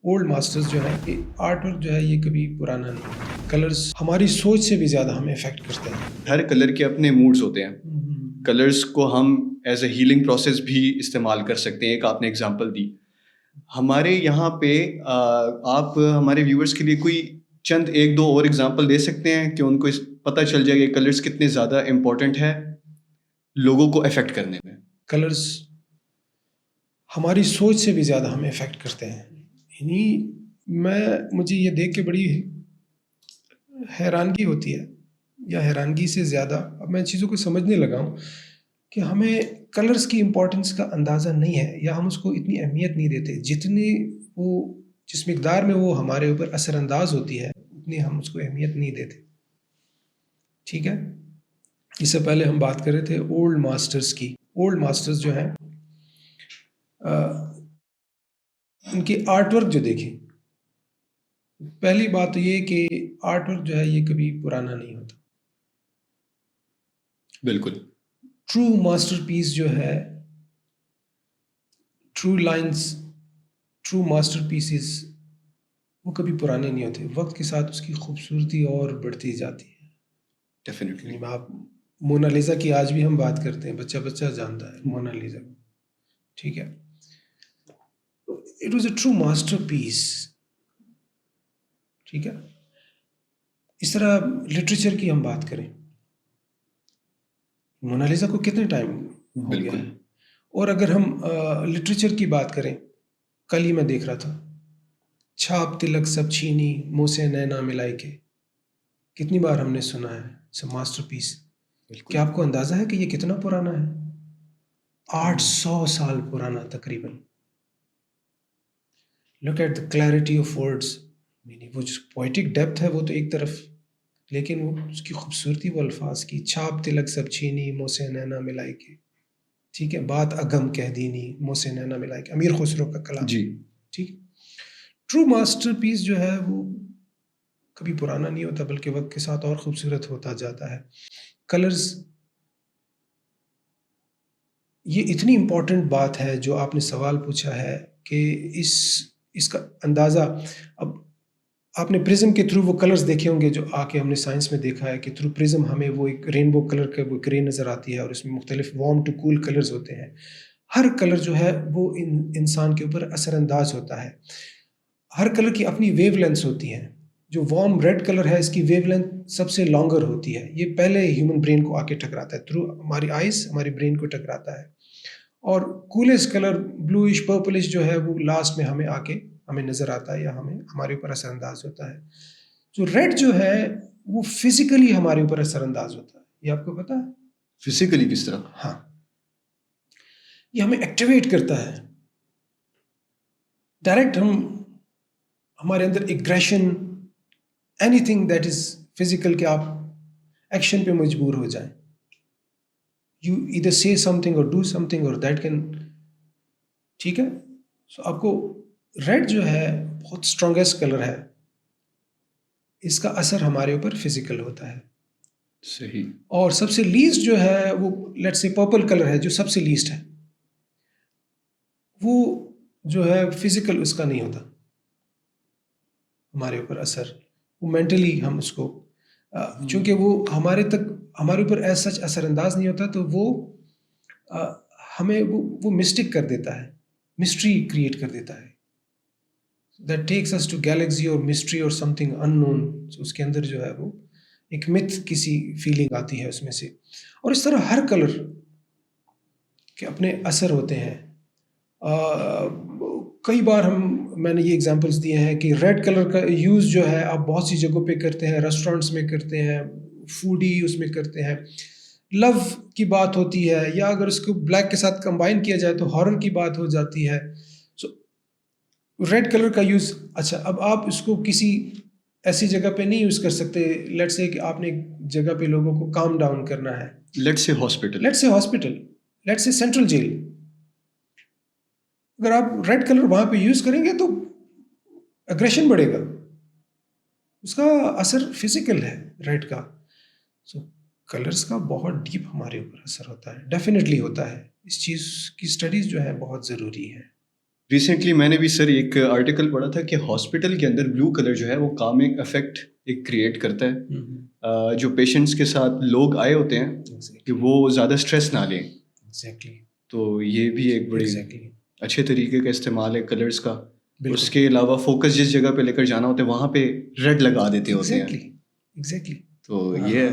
Old masters जो है कि आर्ट वर्क जो है ये कभी पुराना नहीं है। कलर्स हमारी सोच से भी ज़्यादा हमें इफ़ेक्ट करते हैं। हर कलर के अपने मूड्स होते हैं। कलर्स को हम एज ए हीलिंग प्रोसेस भी इस्तेमाल कर सकते हैं। एक आपने एग्जांपल दी हमारे यहाँ पे। आप हमारे व्यूअर्स के लिए कोई चंद एक दो और एग्जांपल दे सकते हैं कि उनको पता चल जाए कि कलर्स कितने ज़्यादा इम्पोर्टेंट है लोगों को अफेक्ट करने में। कलर्स हमारी सोच से भी ज़्यादा हमें इफ़ेक्ट करते हैं। मुझे ये देख के बड़ी हैरानगी होती है, या हैरानगी से ज़्यादा अब मैं चीज़ों को समझने लगा हूँ कि हमें कलर्स की इम्पोर्टेंस का अंदाज़ा नहीं है, या हम उसको इतनी अहमियत नहीं देते जितनी वो जिस मिकदार में वो हमारे ऊपर असरअंदाज होती है उतनी हम उसको अहमियत नहीं देते। ठीक है, इससे पहले हम बात कर रहे थे ओल्ड मास्टर्स की। ओल्ड मास्टर्स जो हैं उनकी आर्ट वर्क जो देखें, पहली बात तो ये कि आर्ट वर्क जो है ये कभी पुराना नहीं होता। बिल्कुल। ट्रू मास्टरपीस जो है, ट्रू लाइंस, ट्रू मास्टरपीसेस वो कभी पुराने नहीं होते। वक्त के साथ उसकी खूबसूरती और बढ़ती जाती है। डेफिनेटली। आप मोनालिसा की आज भी हम बात करते हैं, बच्चा बच्चा जानता है मोनालिसा को। ठीक है, it was a true masterpiece. ठीक है, इस तरह लिटरेचर की हम बात करें, मोनालिसा को कितने टाइम हो गया है। और अगर हम लिटरेचर की बात करें, कल ही मैं देख रहा था, छाप तिलक सब छीनी मुँह से नैना मिलाई के, कितनी बार हमने सुना है इट्स अ मास्टरपीस। क्या आपको अंदाजा है कि ये कितना पुराना है? 800 साल पुराना तकरीबन। Look at the clarity of words, वो जो पोएटिक डेप्थ है वो तो एक तरफ, लेकिन वो उसकी खूबसूरती वो अल्फाज की, छाप तिलक सब छीनी मुँह से नैना मिलाई के। ठीक है, बात अगम कह दीनी मुँह से नैना मिलाई के, अमीर खुसरो का कलाम जी। ठीक। ट्रू मास्टरपीस जो है वो कभी पुराना नहीं होता, बल्कि वक्त के साथ और खूबसूरत होता जाता है। कलर्स, ये इतनी इम्पोर्टेंट बात है जो आपने सवाल पूछा है कि इसका अंदाज़ा, अब आपने प्रिज्म के थ्रू वो कलर्स देखे होंगे जो आके हमने साइंस में देखा है कि थ्रू प्रिज्म हमें वो एक रेनबो कलर का वो ग्रे नज़र आती है, और उसमें मुख्तलिफ वार्म टू कूल कलर्स होते हैं। हर कलर जो है वो इंसान के ऊपर असरअंदाज होता है। हर कलर की अपनी वेवलेंथ्स होती हैं। जो वार्म रेड कलर है इसकी वेवलेंथ सबसे लॉन्गर होती है। ये पहले ह्यूमन ब्रेन को आके टकराता है, थ्रू हमारी आइज़ हमारी ब्रेन को टकराता है। और कूलेस्ट कलर ब्लूइश पर्पलिश जो है वो लास्ट में हमें आके हमें नज़र आता है, या हमें हमारे ऊपर असरअंदाज होता है। जो रेड जो है वो फिजिकली हमारे ऊपर असरअंदाज होता है। ये आपको पता है? फिजिकली किस तरह? हाँ, ये हमें एक्टिवेट करता है डायरेक्ट। हमारे अंदर aggression, anything that is physical, के आप एक्शन पे मजबूर हो जाएं। यू इधर से समथिंग और डू समथिंग और दैट कैन, ठीक है। सो आपको रेड जो है बहुत स्ट्रॉन्गेस्ट कलर है, इसका असर हमारे ऊपर फिजिकल होता है। सही। और सबसे लीस्ट जो है वो लेट्स से पर्पल कलर है, जो सबसे लीस्ट है, वो जो है फिजिकल उसका नहीं होता हमारे ऊपर असर। वो मेंटली हम उसको चूंकि वो हमारे ऊपर एज सच असरअंदाज नहीं होता, तो वो हमें वो मिस्टिक कर देता है, मिस्ट्री क्रिएट कर देता है। That takes us to galaxy और मिस्ट्री और समथिंग अननोन। उसके अंदर जो है वो एक मिथ किसी फीलिंग आती है उसमें से। और इस तरह हर कलर के अपने असर होते हैं। कई बार मैंने ये एग्जांपल्स दिए हैं कि रेड कलर का यूज़ जो है आप बहुत सी जगहों पे करते हैं, रेस्टोरेंट्स में करते हैं, फूडी उसमें करते हैं, लव की बात होती है, या अगर उसको ब्लैक के साथ कंबाइन किया जाए तो हॉरर की बात हो जाती है। सो रेड कलर का यूज़, अच्छा अब आप इसको किसी ऐसी जगह पे नहीं यूज़ कर सकते। लेट्स से कि आपने एक जगह पे लोगों को काम डाउन करना है, let's say hospital, let's say central jail. अगर आप रेड कलर वहां पे यूज़ करेंगे तो एग्रेशन बढ़ेगा, उसका असर फिजिकल है रेड का। सो कलर्स का बहुत डीप हमारे ऊपर असर होता है, डेफिनेटली होता है। इस चीज़ की स्टडीज जो है बहुत ज़रूरी है। रिसेंटली मैंने भी सर एक आर्टिकल पढ़ा था कि हॉस्पिटल के अंदर ब्लू कलर जो है वो कामिंग इफेक्ट एक क्रिएट करता है। जो पेशेंट्स के साथ लोग आए होते हैं कि वो ज़्यादा स्ट्रेस ना लें, एग्जैक्टली तो ये भी एक बड़ी एग्जैक्टली अच्छे तरीके का इस्तेमाल है कलर्स का। बिल्कुल। उसके अलावा फोकस जिस जगह पे लेकर जाना होता है वहाँ पे रेड लगा देते होते हैं, एग्जैक्टली तो ये है।